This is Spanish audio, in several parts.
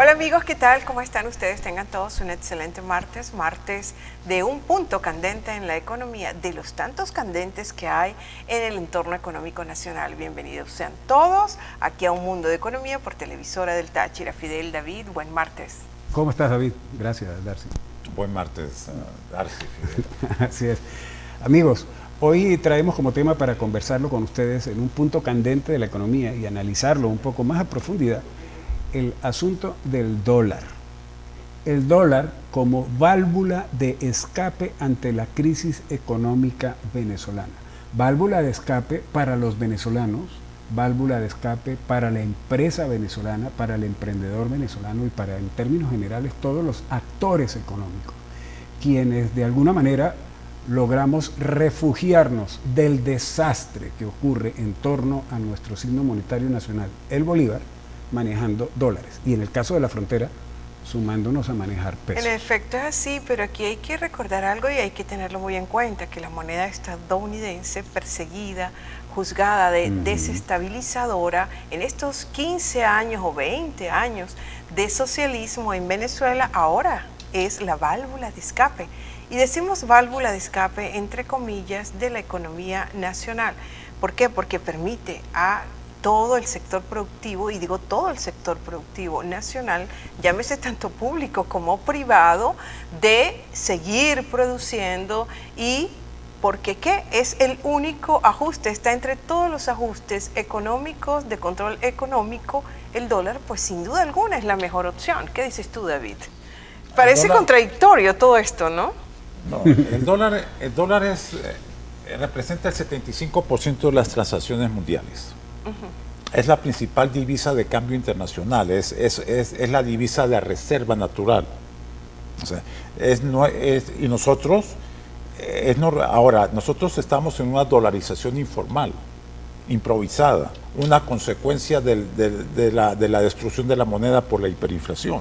Hola amigos, ¿qué tal? ¿Cómo están ustedes? Tengan todos un excelente martes, martes de un punto candente en la economía, de los tantos candentes que hay en el entorno económico nacional. Bienvenidos sean todos aquí a Un Mundo de Economía por Televisora del Táchira. Fidel, David, buen martes. ¿Cómo estás, David? Gracias, Darcy. Buen martes, Darcy, Fidel. Así es. Amigos, hoy traemos como tema para conversarlo con ustedes en un punto candente de la economía y analizarlo un poco más a profundidad, el asunto del dólar. El dólar como válvula de escape ante la crisis económica venezolana. Válvula de escape para los venezolanos, válvula de escape para la empresa venezolana, para el emprendedor venezolano y para, en términos generales, todos los actores económicos, quienes de alguna manera logramos refugiarnos del desastre que ocurre en torno a nuestro signo monetario nacional, el bolívar, manejando dólares. Y en el caso de la frontera, sumándonos a manejar pesos. En efecto es así, pero aquí hay que recordar algo y hay que tenerlo muy en cuenta, que la moneda estadounidense perseguida, juzgada de desestabilizadora en estos 15 años o 20 años de socialismo en Venezuela, ahora es la válvula de escape. Y decimos válvula de escape entre comillas de la economía nacional. ¿Por qué? Porque permite a todo el sector productivo, y digo todo el sector productivo nacional, llámese tanto público como privado, de seguir produciendo. Y porque ¿qué? Es el único ajuste, está entre todos los ajustes económicos, de control económico, el dólar, pues sin duda alguna es la mejor opción. ¿Qué dices tú, David? Parece contradictorio todo esto, ¿no? No, el dólar representa el 75% de las transacciones mundiales. Es la principal divisa de cambio internacional, es la divisa de reserva natural. O sea, y nosotros, ahora, nosotros estamos en una dolarización informal, improvisada, una consecuencia de la destrucción de la moneda por la hiperinflación.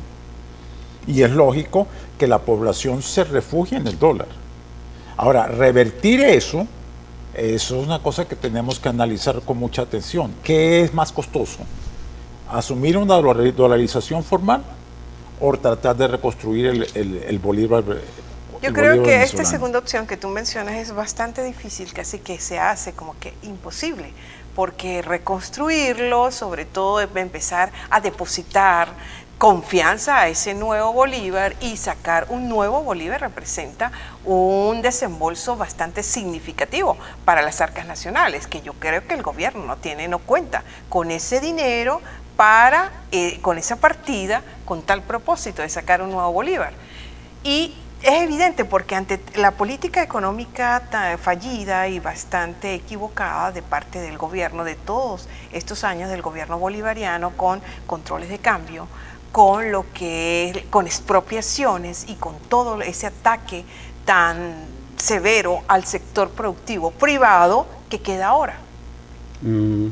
Y es lógico que la población se refugie en el dólar. Ahora, revertir eso es una cosa que tenemos que analizar con mucha atención. ¿Qué es más costoso? ¿Asumir una dolarización formal o tratar de reconstruir el bolívar? Yo creo que esta segunda opción que tú mencionas es bastante difícil, casi que se hace como que imposible, porque reconstruirlo, sobre todo empezar a depositar confianza a ese nuevo bolívar y sacar un nuevo bolívar representa un desembolso bastante significativo para las arcas nacionales, que yo creo que el gobierno no cuenta con ese dinero para, con esa partida, con tal propósito de sacar un nuevo bolívar. Y es evidente porque ante la política económica fallida y bastante equivocada de parte del gobierno de todos estos años del gobierno bolivariano, con controles de cambio, con expropiaciones y con todo ese ataque tan severo al sector productivo privado, ¿qué queda ahora?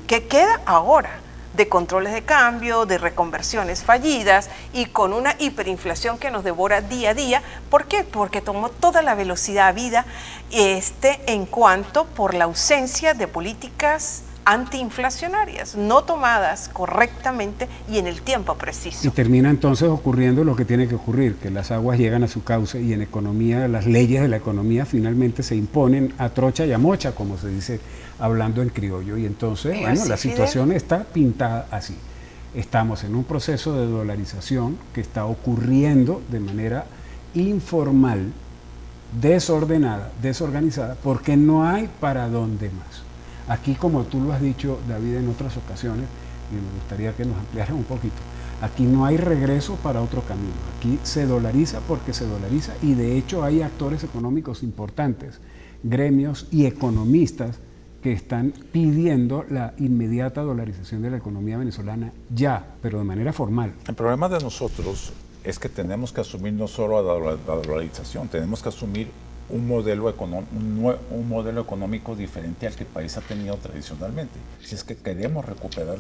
¿Qué queda ahora? De controles de cambio, de reconversiones fallidas y con una hiperinflación que nos devora día a día. ¿Por qué? Porque tomó toda la velocidad a vida en cuanto por la ausencia de políticas antiinflacionarias, no tomadas correctamente y en el tiempo preciso. Y termina entonces ocurriendo lo que tiene que ocurrir, que las aguas llegan a su cauce y en economía, las leyes de la economía finalmente se imponen a trocha y a mocha, como se dice hablando en criollo. Y entonces, bueno, la situación está pintada así. Estamos en un proceso de dolarización que está ocurriendo de manera informal, desordenada, desorganizada, porque no hay para dónde más. Aquí, como tú lo has dicho, David, en otras ocasiones, y me gustaría que nos ampliaras un poquito, aquí no hay regreso para otro camino. Aquí se dolariza porque se dolariza y de hecho hay actores económicos importantes, gremios y economistas que están pidiendo la inmediata dolarización de la economía venezolana ya, pero de manera formal. El problema de nosotros es que tenemos que asumir no solo la dolarización, tenemos que asumir un modelo económico diferente al que el país ha tenido tradicionalmente. Si es que queremos recuperar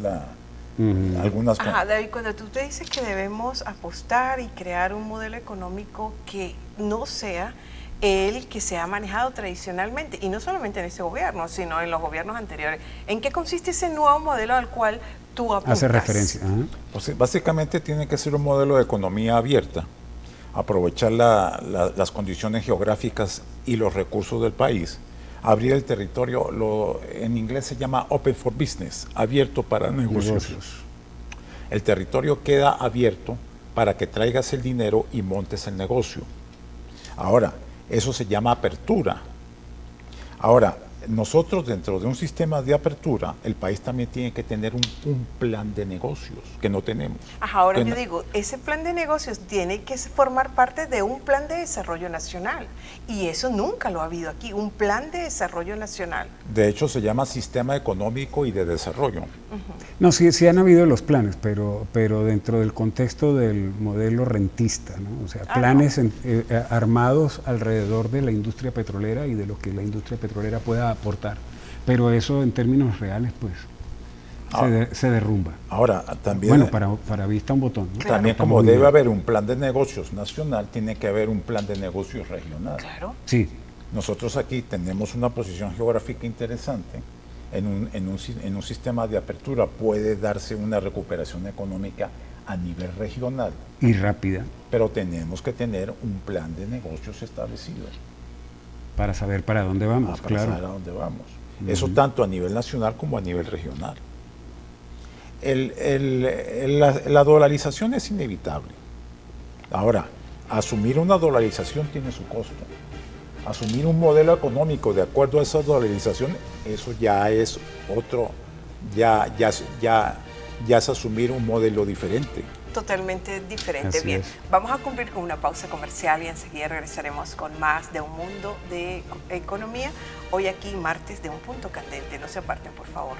algunas cosas. Ajá, David, cuando tú te dices que debemos apostar y crear un modelo económico que no sea el que se ha manejado tradicionalmente, y no solamente en este gobierno, sino en los gobiernos anteriores, ¿en qué consiste ese nuevo modelo al cual hace referencia. Pues básicamente tiene que ser un modelo de economía abierta, aprovechar las condiciones geográficas y los recursos del país, abrir el territorio, en inglés se llama open for business, abierto para negocios. El territorio queda abierto para que traigas el dinero y montes el negocio. Ahora, eso se llama apertura. Ahora, nosotros dentro de un sistema de apertura, el país también tiene que tener un plan de negocios que no tenemos. Ahora yo digo, ese plan de negocios tiene que formar parte de un plan de desarrollo nacional y eso nunca lo ha habido aquí, un plan de desarrollo nacional. De hecho se llama Sistema Económico y de Desarrollo. No, sí han habido los planes, pero dentro del contexto del modelo rentista, ¿no? O sea, planes armados alrededor de la industria petrolera y de lo que la industria petrolera pueda aportar, pero eso en términos reales pues se derrumba. Ahora también, bueno, para vista un botón, ¿no? Claro, también como debe haber un plan de negocios nacional, tiene que haber un plan de negocios regional. Claro. Sí. Nosotros aquí tenemos una posición geográfica interesante. En un sistema de apertura puede darse una recuperación económica a nivel regional. Y rápida. Pero tenemos que tener un plan de negocios establecido. Para saber para dónde vamos, para saber a dónde vamos. Eso tanto a nivel nacional como a nivel regional. La dolarización es inevitable. Ahora, asumir una dolarización tiene su costo. Asumir un modelo económico de acuerdo a esa dolarización, eso ya es otro, ya es asumir un modelo diferente. Totalmente diferente. Así Bien, es. vamos a cumplir con una pausa comercial y enseguida regresaremos con más de Un Mundo de Economía. Hoy aquí, martes de Un Punto Candente. No se aparten, por favor.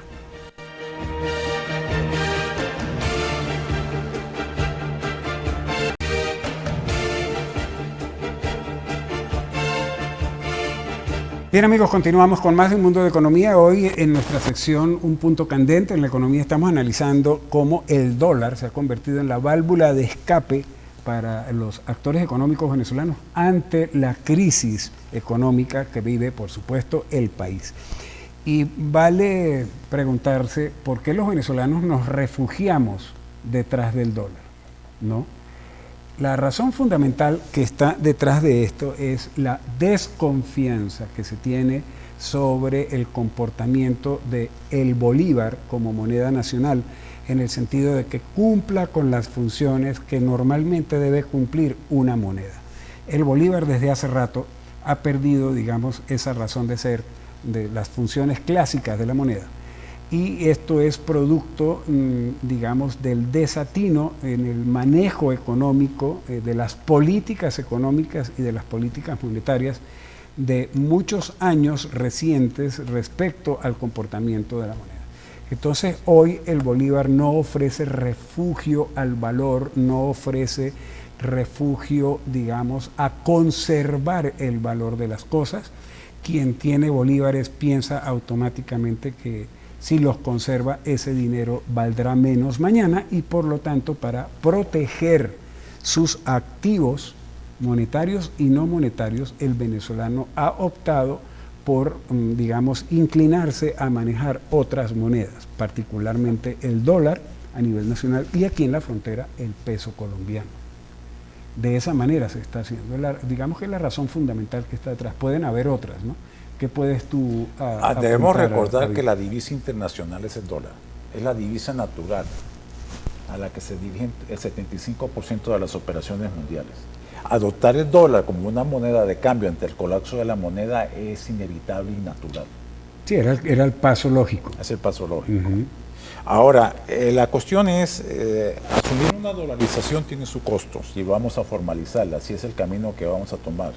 Bien amigos, continuamos con más de Un Mundo de Economía. Hoy en nuestra sección Un Punto Candente en la economía estamos analizando cómo el dólar se ha convertido en la válvula de escape para los actores económicos venezolanos ante la crisis económica que vive, por supuesto, el país. Y vale preguntarse por qué los venezolanos nos refugiamos detrás del dólar, ¿no? La razón fundamental que está detrás de esto es la desconfianza que se tiene sobre el comportamiento del bolívar como moneda nacional, en el sentido de que cumpla con las funciones que normalmente debe cumplir una moneda. El bolívar desde hace rato ha perdido, digamos, esa razón de ser de las funciones clásicas de la moneda. Y esto es producto, digamos, del desatino en el manejo económico, de las políticas económicas y de las políticas monetarias de muchos años recientes respecto al comportamiento de la moneda. Entonces, hoy el bolívar no ofrece refugio al valor, no ofrece refugio, digamos, a conservar el valor de las cosas. Quien tiene bolívares piensa automáticamente que si los conserva, ese dinero valdrá menos mañana y por lo tanto para proteger sus activos monetarios y no monetarios, el venezolano ha optado por, digamos, inclinarse a manejar otras monedas, particularmente el dólar a nivel nacional y aquí en la frontera el peso colombiano. De esa manera se está haciendo. Digamos que es la razón fundamental que está detrás. Pueden haber otras, ¿no? ¿Qué puedes tú debemos recordar que la divisa internacional es el dólar, es la divisa natural a la que se dirigen el 75% de las operaciones mundiales. Adoptar el dólar como una moneda de cambio ante el colapso de la moneda es inevitable y natural. Sí, era el paso lógico. Es el paso lógico. Ahora, la cuestión es, asumir una dolarización tiene su costo, si vamos a formalizarla, si es el camino que vamos a tomar.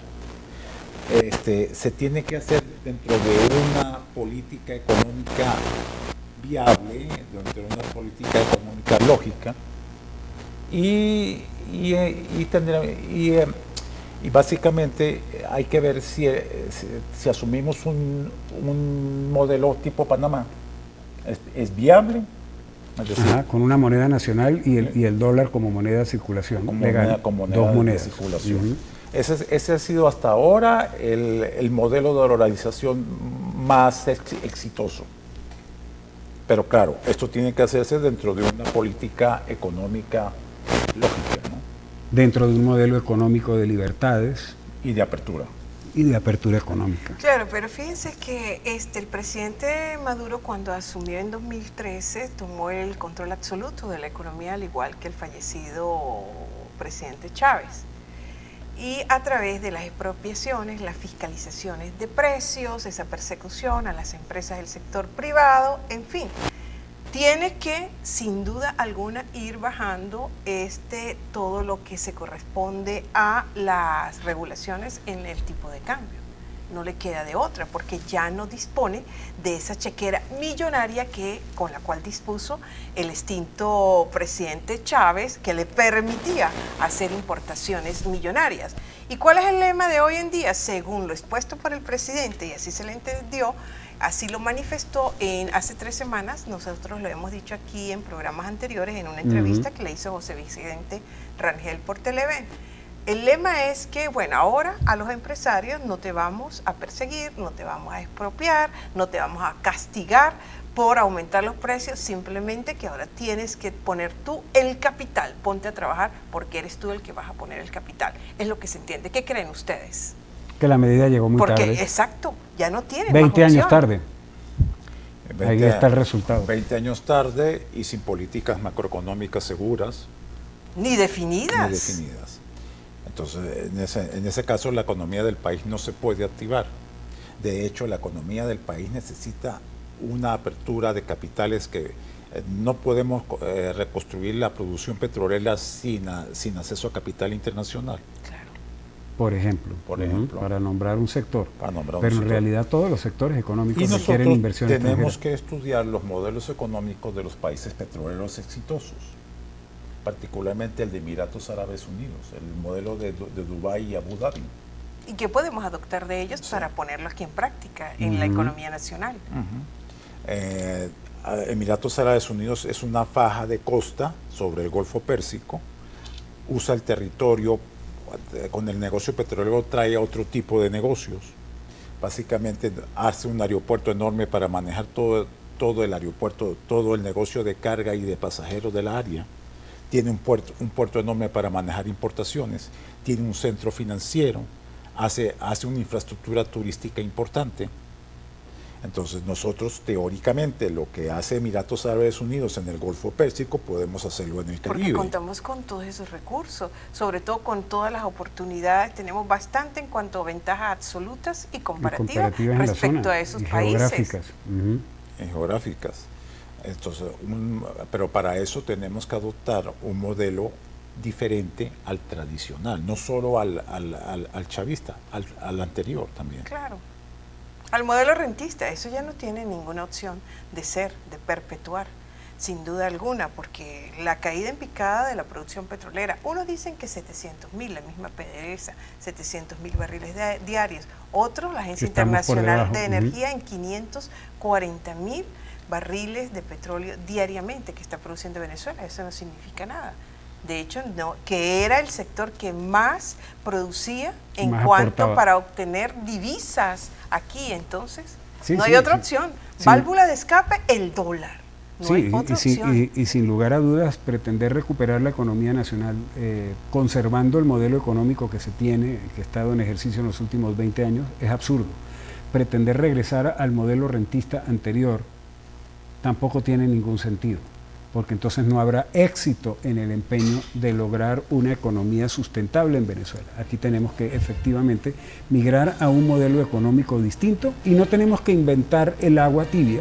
Se tiene que hacer dentro de una política económica viable, dentro de una política económica lógica y básicamente hay que ver si asumimos un modelo tipo Panamá. ¿Es viable? Es decir, con una moneda nacional y el dólar como moneda de circulación. Como legal, moneda dos monedas de circulación. Ese ha sido hasta ahora el modelo de dolarización más exitoso. Pero claro, esto tiene que hacerse dentro de una política económica lógica, ¿no? Dentro de un modelo económico de libertades. Y de apertura. Y de apertura económica. Claro, pero fíjense que el presidente Maduro, cuando asumió en 2013, tomó el control absoluto de la economía, al igual que el fallecido presidente Chávez. Y a través de las expropiaciones, las fiscalizaciones de precios, esa persecución a las empresas del sector privado, en fin, tiene que, sin duda alguna, ir bajando todo lo que se corresponde a las regulaciones en el tipo de cambio. No le queda de otra, porque ya no dispone de esa chequera millonaria con la cual dispuso el extinto presidente Chávez, que le permitía hacer importaciones millonarias. ¿Y cuál es el lema de hoy en día? Según lo expuesto por el presidente, y así se le entendió, así lo manifestó hace 3 semanas, nosotros lo hemos dicho aquí en programas anteriores, en una entrevista que le hizo José Vicente Rangel por Televen. El lema es que, bueno, ahora a los empresarios no te vamos a perseguir, no te vamos a expropiar, no te vamos a castigar por aumentar los precios, simplemente que ahora tienes que poner tú el capital, ponte a trabajar porque eres tú el que vas a poner el capital. Es lo que se entiende. ¿Qué creen ustedes? Que la medida llegó muy tarde. Porque, exacto, ya no tienen 20 más años opción. tarde. Ahí está el resultado. 20 años tarde y sin políticas macroeconómicas seguras. Ni definidas. Ni definidas. Entonces, en ese caso, la economía del país no se puede activar. De hecho, la economía del país necesita una apertura de capitales que no podemos reconstruir la producción petrolera sin acceso a capital internacional. Claro. Por ejemplo, para nombrar un sector. Pero en realidad todos los sectores económicos requieren inversión extranjera. Tenemos que estudiar los modelos económicos de los países petroleros exitosos, particularmente el de Emiratos Árabes Unidos, el modelo de Dubái y Abu Dhabi. ¿Y qué podemos adoptar de ellos para ponerlo aquí en práctica en la economía nacional? Emiratos Árabes Unidos es una faja de costa sobre el Golfo Pérsico, usa el territorio, con el negocio petrolero trae otro tipo de negocios. Básicamente hace un aeropuerto enorme para manejar todo el aeropuerto, todo el negocio de carga y de pasajeros del área. Tiene un puerto enorme para manejar importaciones, tiene un centro financiero, hace una infraestructura turística importante. Entonces nosotros teóricamente lo que hace Emiratos Árabes Unidos en el Golfo Pérsico podemos hacerlo en el Caribe. Porque contamos con todos esos recursos, sobre todo con todas las oportunidades, tenemos bastante en cuanto a ventajas absolutas y comparativas respecto a esos países. Geográficas. Geográficas. Entonces, pero para eso tenemos que adoptar un modelo diferente al tradicional, no solo al chavista, al anterior también. Claro. Al modelo rentista, eso ya no tiene ninguna opción de perpetuar, sin duda alguna, porque la caída en picada de la producción petrolera, unos dicen que 700.000, la misma PDVSA, 700.000 barriles diarios, otros, la Agencia Internacional de Energía, en 540.000 barriles de petróleo diariamente que está produciendo Venezuela. Eso no significa nada. De hecho, no, que era el sector que más producía en cuanto para obtener divisas aquí. Entonces, no hay otra opción. Válvula de escape, el dólar. No hay otra opción. Y sin lugar a dudas, pretender recuperar la economía nacional conservando el modelo económico que se tiene, que ha estado en ejercicio en los últimos 20 años, es absurdo. Pretender regresar al modelo rentista anterior tampoco tiene ningún sentido, porque entonces no habrá éxito en el empeño de lograr una economía sustentable en Venezuela. Aquí tenemos que efectivamente migrar a un modelo económico distinto y no tenemos que inventar el agua tibia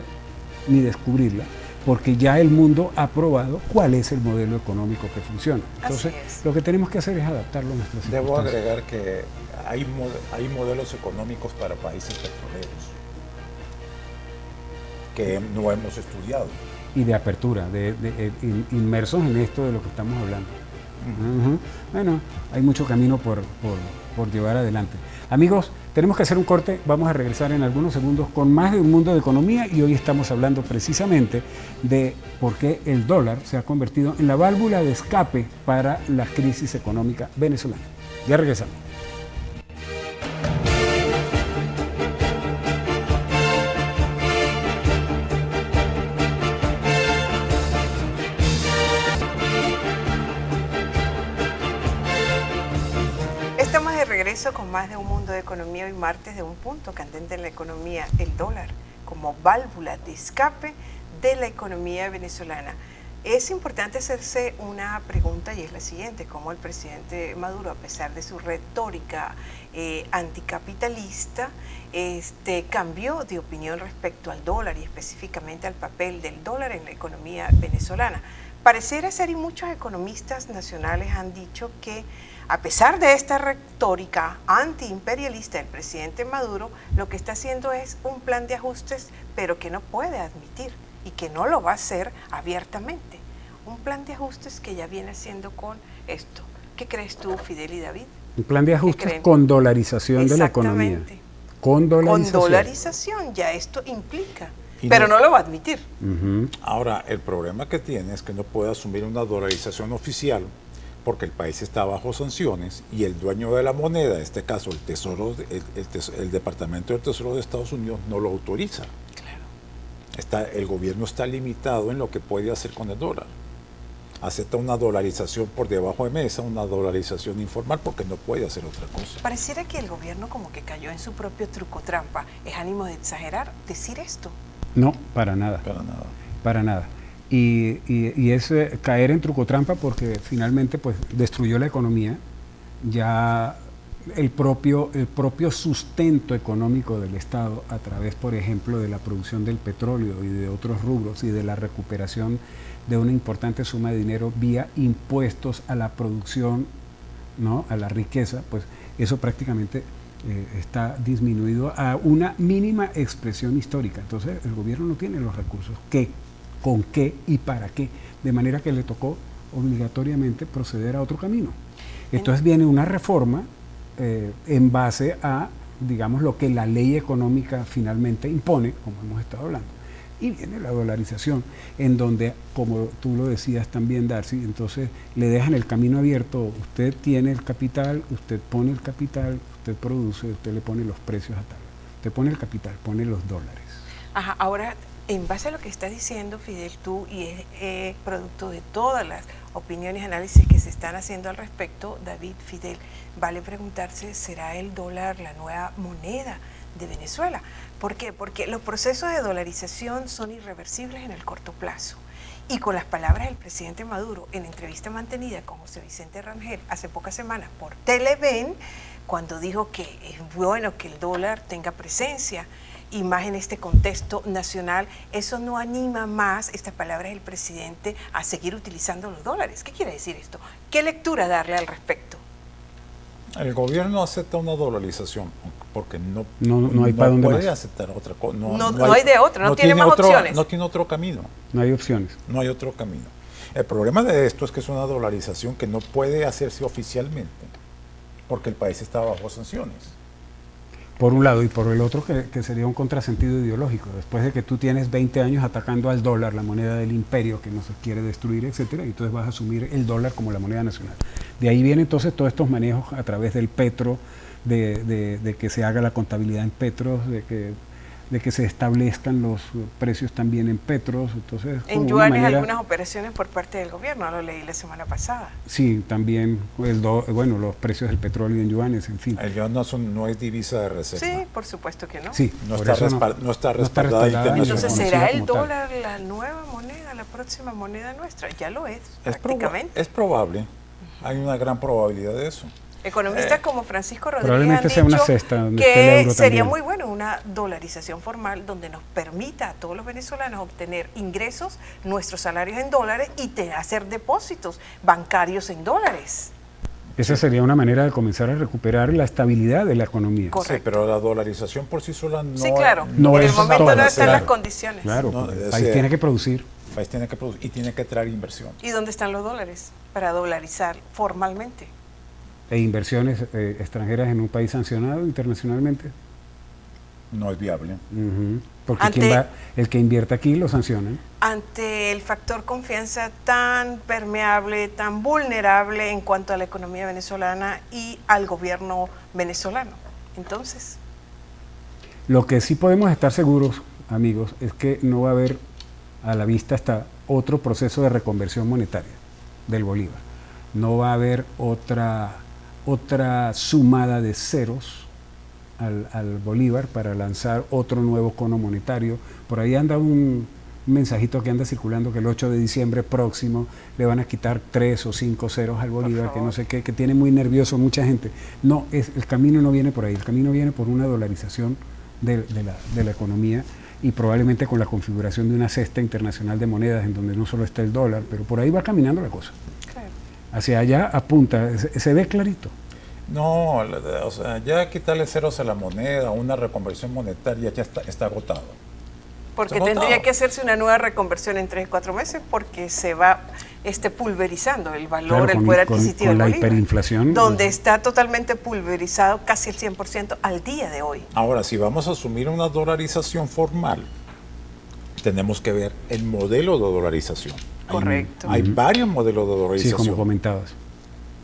ni descubrirla, porque ya el mundo ha probado cuál es el modelo económico que funciona. Entonces, lo que tenemos que hacer es adaptarlo a nuestras circunstancias. Debo agregar que hay modelos económicos para países petroleros que no hemos estudiado. Y de apertura, inmersos en esto de lo que estamos hablando. Bueno, hay mucho camino por llevar adelante. Amigos, tenemos que hacer un corte, vamos a regresar en algunos segundos con más de Un Mundo de Economía, y hoy estamos hablando precisamente de por qué el dólar se ha convertido en la válvula de escape para la crisis económica venezolana. Ya regresamos. Regreso con más de un mundo de economía hoy martes de un punto candente en la economía, el dólar, como válvula de escape de la economía venezolana. Es importante hacerse una pregunta y es la siguiente: ¿cómo el presidente Maduro, a pesar de su retórica anticapitalista, cambió de opinión respecto al dólar y específicamente al papel del dólar en la economía venezolana? Pareciera ser, y muchos economistas nacionales han dicho que a pesar de esta retórica antiimperialista del presidente Maduro, lo que está haciendo es un plan de ajustes, pero que no puede admitir y que no lo va a hacer abiertamente. Un plan de ajustes que ya viene haciendo con esto. ¿Qué crees tú, Fidel y David? Un plan de ajustes con dolarización de la economía. Con dolarización. Con dolarización, ya esto implica. Pero no lo va a admitir. Ahora, el problema que tiene es que no puede asumir una dolarización oficial porque el país está bajo sanciones y el dueño de la moneda, en este caso el Tesoro, el Departamento del Tesoro de Estados Unidos, no lo autoriza. Claro. El gobierno está limitado en lo que puede hacer con el dólar. Acepta una dolarización por debajo de mesa, una dolarización informal, porque no puede hacer otra cosa. Pareciera que el gobierno como que cayó en su propio truco trampa. ¿Es ánimo de exagerar decir esto? No, para nada. Para nada. Para nada. Y es caer en truco trampa porque finalmente pues destruyó la economía. Ya el propio sustento económico del Estado a través, por ejemplo, de la producción del petróleo y de otros rubros y de la recuperación de una importante suma de dinero vía impuestos a la producción, ¿no?, a la riqueza, pues eso prácticamente está disminuido a una mínima expresión histórica. Entonces el gobierno no tiene los recursos. ¿Con qué y para qué? De manera que le tocó obligatoriamente proceder a otro camino. Entonces viene una reforma en base a, digamos, lo que la ley económica finalmente impone, como hemos estado hablando. Y viene la dolarización, en donde, como tú lo decías también, Darcy, entonces le dejan el camino abierto. Usted tiene el capital, usted pone el capital, usted produce, usted le pone los precios a tal. Usted pone el capital, pone los dólares. Ajá, ahora, en base a lo que estás diciendo, Fidel, tú, y es producto de todas las opiniones y análisis que se están haciendo al respecto, David, Fidel, vale preguntarse, ¿será el dólar la nueva moneda de Venezuela? ¿Por qué? Porque los procesos de dolarización son irreversibles en el corto plazo. Y con las palabras del presidente Maduro en entrevista mantenida con José Vicente Rangel hace pocas semanas por Televen, cuando dijo que es bueno que el dólar tenga presencia y más en este contexto nacional, eso no anima más, estas palabras del presidente, a seguir utilizando los dólares. ¿Qué quiere decir esto? ¿Qué lectura darle al respecto? El gobierno acepta una dolarización porque no hay para dónde puede más. aceptar otra cosa. No hay de otra, no tiene más opciones. No tiene otro camino. No hay opciones. No hay otro camino. El problema de esto es que es una dolarización que no puede hacerse oficialmente porque el país está bajo sanciones. Por un lado, y por el otro que sería un contrasentido ideológico. Después de que tú tienes 20 años atacando al dólar, la moneda del imperio que nos quiere destruir, etcétera, y entonces vas a asumir el dólar como la moneda nacional. De ahí vienen entonces todos estos manejos a través del petro, de que se haga la contabilidad en petros, de que se establezcan los precios también en petros. Entonces, en yuanes algunas operaciones por parte del gobierno, lo leí la semana pasada. Sí, también los precios del petróleo en yuanes, en fin. El yuan no es divisa de reserva. Sí, por supuesto que no. Sí, no está respaldada internacionalmente. Entonces, ¿será el dólar la nueva moneda, la próxima moneda nuestra? Ya lo es, prácticamente. Es probable, hay una gran probabilidad de eso. Economistas como Francisco Rodríguez probablemente han sea una dicho cesta que sería muy bueno una dolarización formal donde nos permita a todos los venezolanos obtener ingresos, nuestros salarios en dólares y hacer depósitos bancarios en dólares. Esa sería una manera de comenzar a recuperar la estabilidad de la economía. Correcto. Sí, pero la dolarización por sí sola no, sí, claro. no en es el momento toda, no están claro. las condiciones. Claro, el país tiene que producir. El país tiene que producir y tiene que traer inversión. ¿Y dónde están los dólares para dolarizar formalmente? E inversiones extranjeras en un país sancionado internacionalmente. No es viable. Porque el que invierte aquí lo sancionan. Ante el factor confianza tan permeable, tan vulnerable en cuanto a la economía venezolana y al gobierno venezolano. Entonces, lo que sí podemos estar seguros, amigos, es que no va a haber a la vista hasta otro proceso de reconversión monetaria del bolívar. No va a haber otra sumada de ceros al bolívar para lanzar otro nuevo cono monetario. Por ahí anda un mensajito que anda circulando que el 8 de diciembre próximo le van a quitar 3 o 5 ceros al bolívar, que no sé qué, que tiene muy nervioso mucha gente. No, el camino no viene por ahí, el camino viene por una dolarización de la economía, y probablemente con la configuración de una cesta internacional de monedas en donde no solo está el dólar, pero por ahí va caminando la cosa. Claro. Hacia allá apunta, se ve clarito. No, o sea, ya quitarle ceros a la moneda, una reconversión monetaria ya está agotado. Porque tendría que hacerse una nueva reconversión en 3 o 4 meses, porque se va pulverizando el valor, el poder adquisitivo del bolívar. Con la hiperinflación. Donde está totalmente pulverizado casi el 100% al día de hoy. Ahora, si vamos a asumir una dolarización formal, tenemos que ver el modelo de dolarización. Correcto. Hay varios modelos de dolarización. Sí, como comentabas,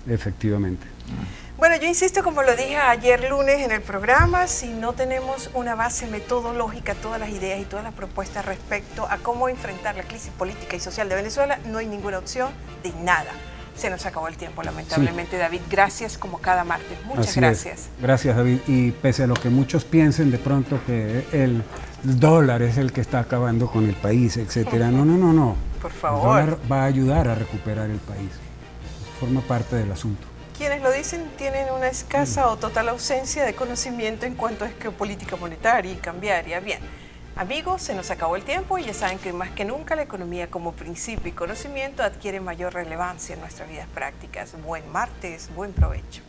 efectivamente. Bueno, yo insisto, como lo dije ayer lunes en el programa, si no tenemos una base metodológica, todas las ideas y todas las propuestas respecto a cómo enfrentar la crisis política y social de Venezuela, no hay ninguna opción de nada. Se nos acabó el tiempo, lamentablemente, sí. David, gracias como cada martes. Muchas gracias. Gracias, David. Y pese a lo que muchos piensen de pronto que el dólar es el que está acabando con el país, etcétera. No. Por favor. El dólar va a ayudar a recuperar el país. Forma parte del asunto. Quienes lo dicen tienen una escasa o total ausencia de conocimiento en cuanto a geopolítica monetaria y cambiaria. Bien, amigos, se nos acabó el tiempo y ya saben que más que nunca la economía como principio y conocimiento adquiere mayor relevancia en nuestras vidas prácticas. Buen martes, buen provecho.